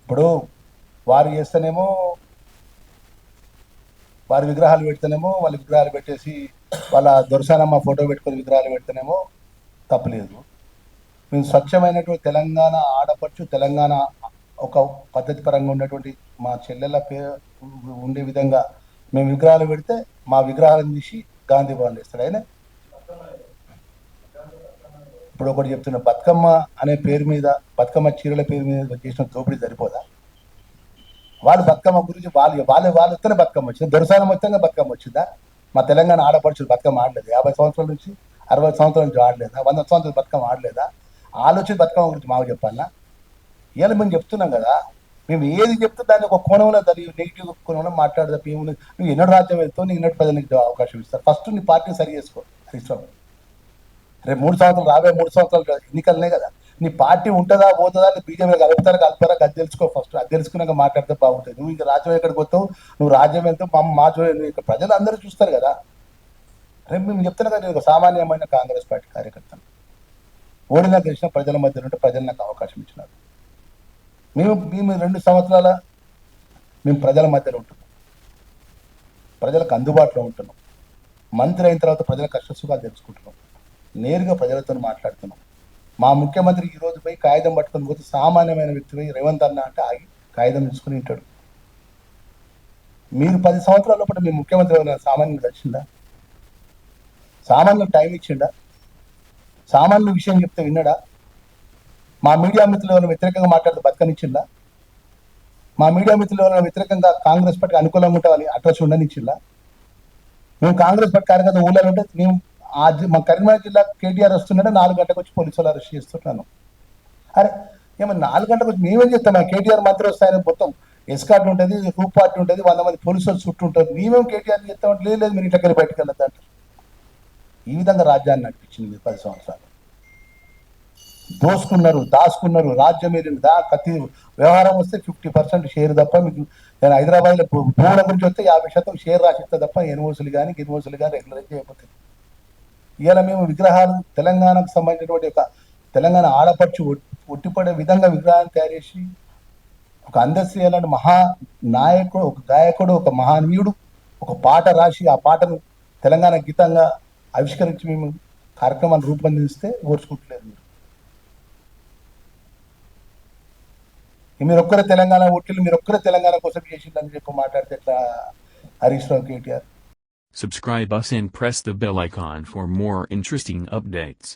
ఇప్పుడు వారు చేస్తేనేమో వారి విగ్రహాలు పెడితేనేమో వాళ్ళ విగ్రహాలు పెట్టేసి వాళ్ళ దొరసానమ్మ ఫోటో పెట్టుకొని విగ్రహాలు పెడితేనేమో తప్పలేదు. మేము స్వచ్ఛమైనటువంటి తెలంగాణ ఆడపడుచు తెలంగాణ ఒక పద్ధతి పరంగా ఉన్నటువంటి మా చెల్లెల పేరు ఉండే విధంగా మేము విగ్రహాలు పెడితే మా విగ్రహాలను తీసి గాంధీ భవన్ ఇస్తాడు ఆయన. ఇప్పుడు ఒకటి చెప్తున్నా, బతుకమ్మ అనే పేరు మీద బతుకమ్మ చీరల పేరు మీద చేసిన దోపిడీ సరిపోదా? వాళ్ళు బతుకమ్మ గురించి వాళ్ళు వస్తేనే బతుకమ్మ వచ్చింది, దొరసానం మొత్తంగా బతుకమ్మ వచ్చిందా? మా తెలంగాణ ఆడపడుచులు బతుకమ్మ ఆడలేదు 50 సంవత్సరాల నుంచి 60 సంవత్సరాల నుంచి ఆడలేదా? 100 సంవత్సరాలు బతుకమ్మ ఆడలేదా? ఆలోచన బతుకమ్మ గురించి మాకు చెప్పాలా? ఇవాళ మేము చెప్తున్నాం కదా, మేము ఏది చెప్తే దాన్ని ఒక కోణంలో దాన్ని నెగిటివ్ కోణంలో మాట్లాడదా? నువ్వు ఎన్నడూ రాజ్యం వెళ్తావు, నీకు ఎన్నడూ ప్రజలకు అవకాశం ఇస్తారు. ఫస్ట్ నీ పార్టీని సరి చేసుకో. ఇష్టం రేపు 3 సంవత్సరాలు రాబోయే 3 సంవత్సరాలు ఎన్నికలనే కదా, నీ పార్టీ ఉంటుందా పోతుందా, బీజేపీ కలుపుతారా అది తెలుసుకో ఫస్ట్. అది తెలుసుకున్నాక మాట్లాడితే బాగుంటుంది. నువ్వు ఇంకా రాజ్యం ఎక్కడికి పోతావు, నువ్వు రాజ్యం వెళ్తావు, మా ఇక్కడ ప్రజలు అందరూ చూస్తారు కదా. రేపు మేము చెప్తున్నా కదా, నేను ఒక సామాన్యమైన కాంగ్రెస్ పార్టీ కార్యకర్తను, ఓడినా గెలిచిన ప్రజల మధ్య ఉంటే ప్రజలు నాకు అవకాశం ఇచ్చినారు. మేము 2 సంవత్సరాల మేము ప్రజల మధ్యలో ఉంటున్నాం, ప్రజలకు అందుబాటులో ఉంటున్నాం. మంత్రి అయిన తర్వాత ప్రజల కష్టసుఖాలు తెలుసుకుంటున్నాం, నేరుగా ప్రజలతో మాట్లాడుతున్నాం. మా ముఖ్యమంత్రి ఈ రోజు పోయి కాగితం పట్టుకొని పోతే సామాన్యమైన వ్యక్తి పోయి రేవంత్ అన్న అంటే ఆగి కాగితం తీసుకుని ఉంటాడు. మీరు 10 సంవత్సరాల లోపల మీ ముఖ్యమంత్రి ఎవరైనా సామాన్యులు కలిసిందా? సామాన్యులు టైం ఇచ్చిండా? సామాన్యుల విషయం చెప్తే విన్నాడా? మా మీడియా మిత్రులు ఎవరైనా వ్యతిరేకంగా మాట్లాడితే బతకనిచ్చిందా? మా మీడియా మిత్రులు ఎవరైనా వ్యతిరేకంగా కాంగ్రెస్ పార్టీకి అనుకూలంగా ఉంటామని అడ్రస్ ఉండనిచ్చిందా? మేము కాంగ్రెస్ పార్టీ కార్యకర్త ఊళ్ళో ఉంటే మేము మా కరీంనగర్ జిల్లా కేటీఆర్ వస్తున్నాడే 4 గంటలకు వచ్చి పోలీసు వాళ్ళు అరెస్ట్ చేస్తున్నాను. అరే ఏమన్నా 4 గంటలకు వచ్చి మేమేం చెప్తాం? కేటీఆర్ మంత్రి వస్తాయని మొత్తం ఎస్కార్ట్ ఉంటుంది, గ్రూప్ పార్టీ ఉంటుంది, 100 మంది పోలీసు వాళ్ళు చుట్టూ ఉంటారు. మేమేం కేటీఆర్ చెప్తామంటే లేదు మీరు ఇంట్లోకి బయటకు వెళ్ళొద్దంటారు. ఈ విధంగా రాజ్యాన్ని నడిపించింది 10 సంవత్సరాలు. దోసుకున్నారు, దాచుకున్నారు, రాజ్యం ఏరింది. ప్రతి వ్యవహారం వస్తే 50% షేర్ తప్ప మీకు, నేను హైదరాబాద్లో భూముల గురించి వస్తే 50% షేర్ రాసిస్తే తప్ప ఎన్ఓసులు కానీ గిన్ఓసులు కానీ రెగ్యులరైజ్ చేయకపోతే. ఇవాళ మేము విగ్రహాలు తెలంగాణకు సంబంధించినటువంటి ఒక తెలంగాణ ఆడపడుచు ఒట్టిపడే విధంగా విగ్రహాన్ని తయారు చేసి ఒక అందశ్రీ అలాంటి మహా నాయకుడు, ఒక గాయకుడు, ఒక మహానీయుడు ఒక పాట రాసి ఆ పాటను తెలంగాణ గీతంగా ఆవిష్కరించి మేము కార్యక్రమాలు రూపొందిస్తే ఓర్చుకుంటలేదు. మీరు ఒక్కరే తెలంగాణ ఓట్లు, మీరు ఒక్కరే తెలంగాణ కోసం చేసిందని చెప్పి మాట్లాడితే ఎట్లా Harish Rao, KTR? Subscribe us and press the bell icon for more interesting updates.